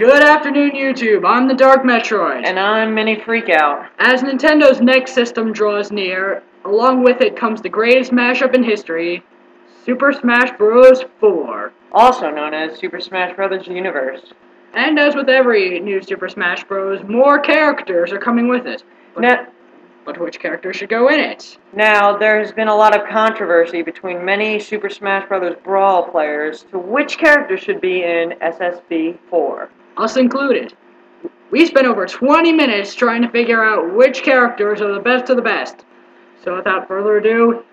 Good afternoon, YouTube. I'm the Dark Metroid. And I'm minifreakout. As Nintendo's next system draws near, along with it comes the greatest mashup in history, Super Smash Bros. 4. Also known as Super Smash Bros. Universe. And as with every new Super Smash Bros., more characters are coming with it. But which character should go in it? Now, there's been a lot of controversy between many Super Smash Bros. Brawl players to which character should be in SSBU. Us included. We spent over 20 minutes trying to figure out which characters are the best of the best. So without further ado,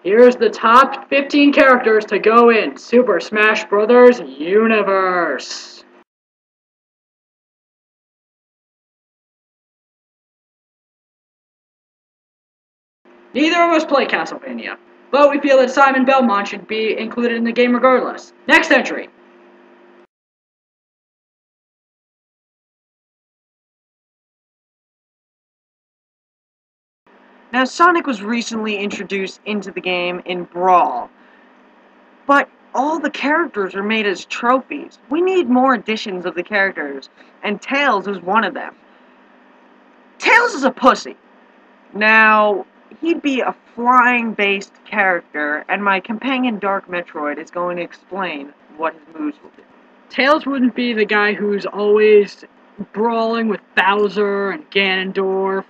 here's the top 15 characters to go in Super Smash Bros. Universe. Neither of us play Castlevania, but we feel that Simon Belmont should be included in the game regardless. Next entry. Now, Sonic was recently introduced into the game in Brawl, but all the characters are made as trophies. We need more additions of the characters, and Tails is one of them. Tails is a pussy. Now, he'd be a flying-based character, and my companion Dark Metroid is going to explain what his moves will be. Tails wouldn't be the guy who's always brawling with Bowser and Ganondorf.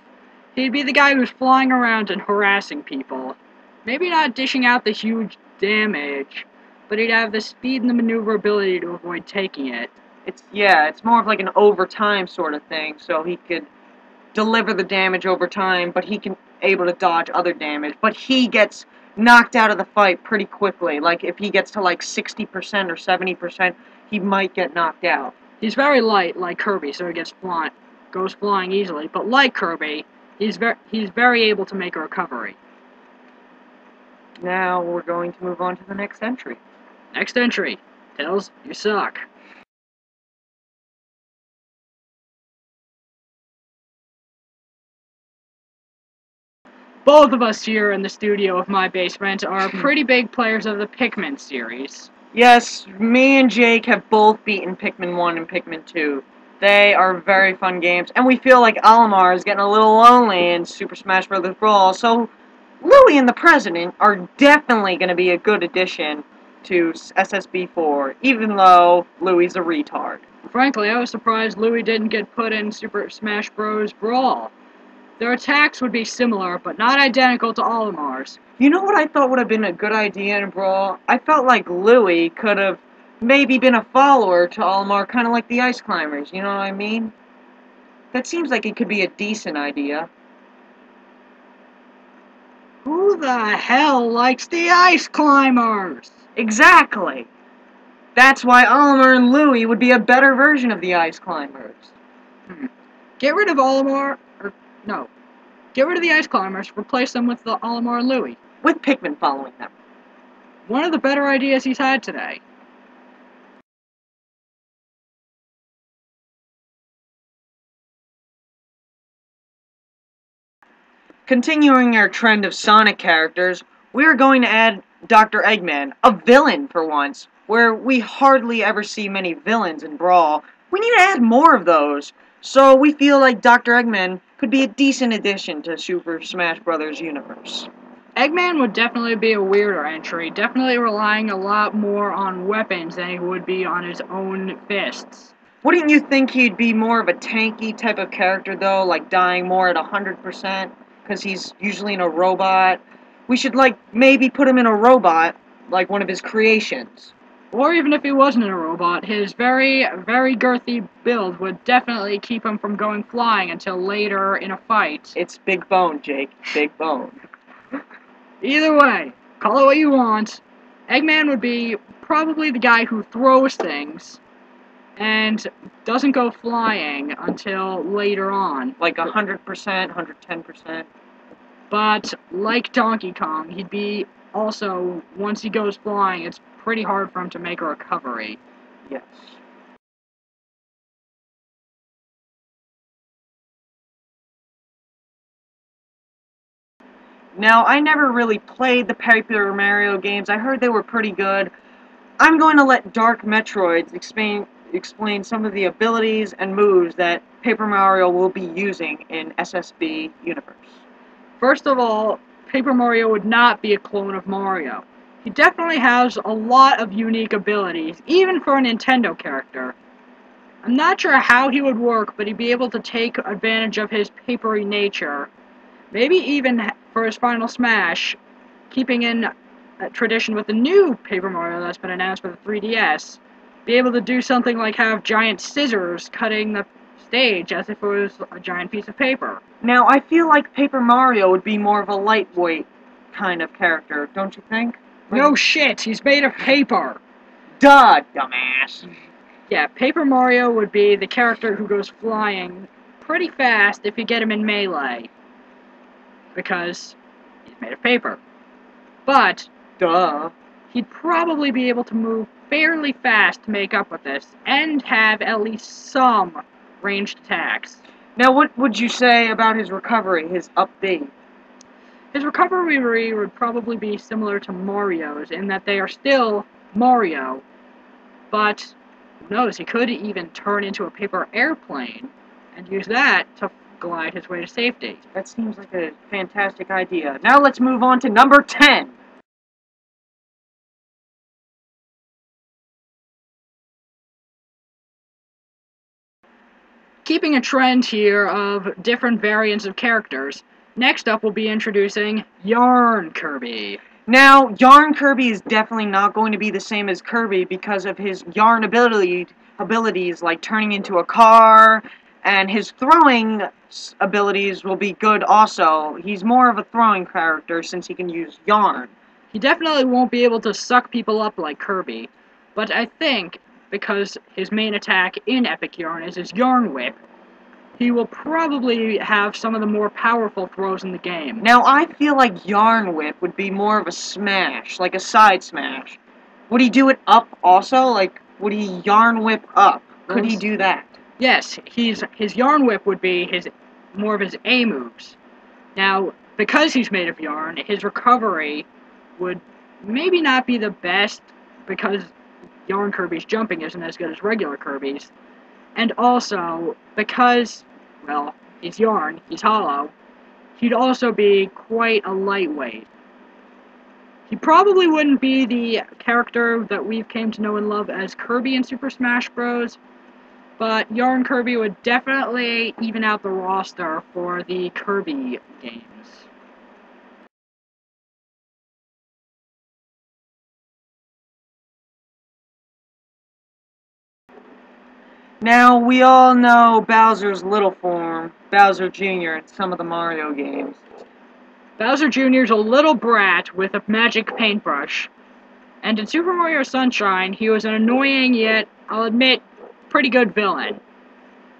He'd be the guy who's flying around and harassing people. Maybe not dishing out the huge damage, but he'd have the speed and the maneuverability to avoid taking it. It's more of like an overtime sort of thing, so he could deliver the damage over time, but he can able to dodge other damage. But he gets knocked out of the fight pretty quickly. Like if he gets to like 60% or 70%, he might get knocked out. He's very light, like Kirby, so he goes flying easily. But like Kirby, he's very able to make a recovery. Now we're going to move on to the next entry. Next entry. Tails, you suck. Both of us here in the studio of my basement are pretty big players of the Pikmin series. Yes, me and Jake have both beaten Pikmin 1 and Pikmin 2. They are very fun games, and we feel like Olimar is getting a little lonely in Super Smash Bros. Brawl, so Louie and the President are definitely going to be a good addition to SSBU, even though Louie's a retard. Frankly, I was surprised Louie didn't get put in Super Smash Bros. Brawl. Their attacks would be similar, but not identical to Olimar's. You know what I thought would have been a good idea in Brawl? I felt like Louie could have maybe been a follower to Olimar, kind of like the Ice Climbers, you know what I mean? That seems like it could be a decent idea. Who the hell likes the Ice Climbers? Exactly! That's why Olimar and Louie would be a better version of the Ice Climbers. Get rid of Olimar, no. Get rid of the Ice Climbers, replace them with the Olimar and Louie. With Pikmin following them. One of the better ideas he's had today. Continuing our trend of Sonic characters, we are going to add Dr. Eggman, a villain for once, where we hardly ever see many villains in Brawl. We need to add more of those, so we feel like Dr. Eggman could be a decent addition to Super Smash Bros. Universe. Eggman would definitely be a weirder entry, definitely relying a lot more on weapons than he would be on his own fists. Wouldn't you think he'd be more of a tanky type of character, though, like dying more at 100%? Because he's usually in a robot. We should, like, maybe put him in a robot, like one of his creations. Or even if he wasn't a robot, his very, very girthy build would definitely keep him from going flying until later in a fight. It's Big Bone, Jake. Big Bone. Either way, call it what you want. Eggman would be probably the guy who throws things and doesn't go flying until later on. Like 100%, 110%. But like Donkey Kong, he'd be also, once he goes flying, it's pretty hard for him to make a recovery. Yes. Now, I never really played the Paper Mario games. I heard they were pretty good. I'm going to let Dark Metroid explain some of the abilities and moves that Paper Mario will be using in SSB universe. First of all, Paper Mario would not be a clone of Mario. He definitely has a lot of unique abilities, even for a Nintendo character. I'm not sure how he would work, but he'd be able to take advantage of his papery nature. Maybe even for his final smash, keeping in a tradition with the new Paper Mario that's been announced for the 3DS, be able to do something like have giant scissors cutting the stage as if it was a giant piece of paper. Now, I feel like Paper Mario would be more of a lightweight kind of character, don't you think? No shit, he's made of paper! Duh, dumbass. Yeah, Paper Mario would be the character who goes flying pretty fast if you get him in melee. Because he's made of paper. But Duh. he'd probably be able to move fairly fast to make up with this, and have at least some ranged attacks. Now, what would you say about his recovery, his up B? His recovery would probably be similar to Mario's, in that they are still Mario, but who knows, he could even turn into a paper airplane and use that to glide his way to safety. That seems like a fantastic idea. Now let's move on to number 10. Keeping a trend here of different variants of characters, next up we'll be introducing Yarn Kirby. Now, Yarn Kirby is definitely not going to be the same as Kirby because of his yarn abilities like turning into a car, and his throwing abilities will be good also. He's more of a throwing character since he can use yarn. He definitely won't be able to suck people up like Kirby, but I think, because his main attack in Epic Yarn is his Yarn Whip, he will probably have some of the more powerful throws in the game. Now, I feel like Yarn Whip would be more of a smash, like a side smash. Would he do it up also? Like, would he Yarn Whip up? Could he do that? Yes, his Yarn Whip would be more of his A moves. Now, because he's made of yarn, his recovery would maybe not be the best, because Yarn Kirby's jumping isn't as good as regular Kirby's. And also, because, well, he's yarn, he's hollow, he'd also be quite a lightweight. He probably wouldn't be the character that we've came to know and love as Kirby in Super Smash Bros., but Yarn Kirby would definitely even out the roster for the Kirby games. Now, we all know Bowser's little form, Bowser Jr., in some of the Mario games. Bowser Jr.'s a little brat with a magic paintbrush, and in Super Mario Sunshine, he was an annoying yet, I'll admit, pretty good villain.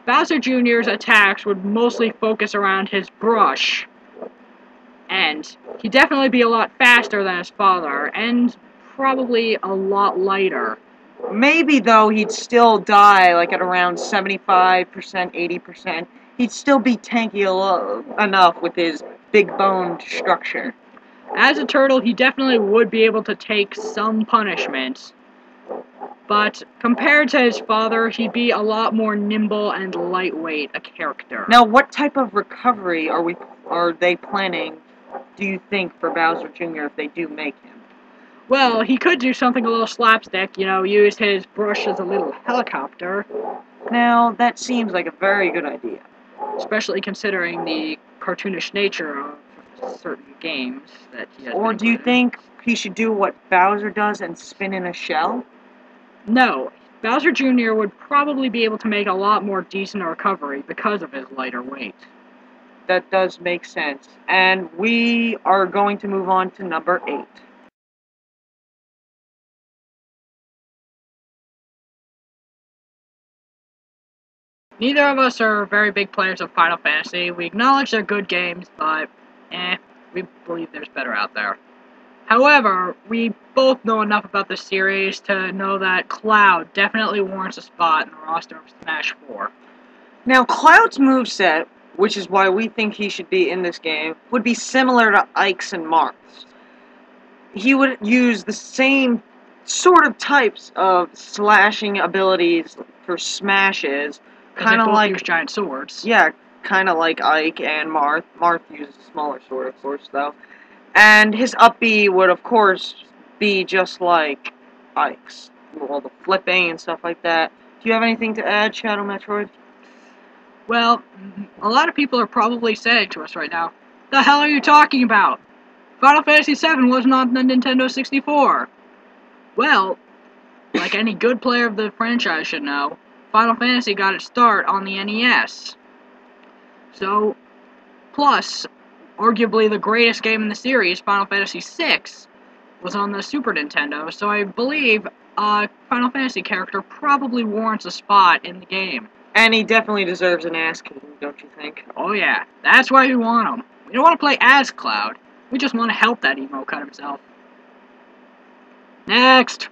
Bowser Jr.'s attacks would mostly focus around his brush, and he'd definitely be a lot faster than his father, and probably a lot lighter. Maybe, though, he'd still die, like, at around 75%, 80%. He'd still be tanky enough with his big-boned structure. As a turtle, he definitely would be able to take some punishment, but compared to his father, he'd be a lot more nimble and lightweight a character. Now, what type of recovery are they planning, do you think, for Bowser Jr. if they do make him? Well, he could do something a little slapstick, use his brush as a little helicopter. Now, that seems like a very good idea. Especially considering the cartoonish nature of certain games that he has. Or do you think he should do what Bowser does and spin in a shell? No. Bowser Jr. would probably be able to make a lot more decent recovery because of his lighter weight. That does make sense. And we are going to move on to number 8. Neither of us are very big players of Final Fantasy. We acknowledge they're good games, but, we believe there's better out there. However, we both know enough about the series to know that Cloud definitely warrants a spot in the roster of Smash 4. Now, Cloud's moveset, which is why we think he should be in this game, would be similar to Ike's and Marth's. He would use the same sort of types of slashing abilities for smashes, Kind of like use giant swords. yeah, kind of like Ike and Marth. Marth uses a smaller sword, of course, though. And his up B would, of course, be just like Ike's, all the flipping and stuff like that. Do you have anything to add, Shadow Metroid? Well, a lot of people are probably saying to us right now, "The hell are you talking about? Final Fantasy VII wasn't on the Nintendo 64." Well, like any good player of the franchise should know, Final Fantasy got its start on the NES. So, plus, arguably the greatest game in the series, Final Fantasy VI, was on the Super Nintendo, so I believe a Final Fantasy character probably warrants a spot in the game. And he definitely deserves an ass kicking, don't you think? Oh yeah, that's why we want him. We don't want to play as Cloud, we just want to help that emo cut himself. Next!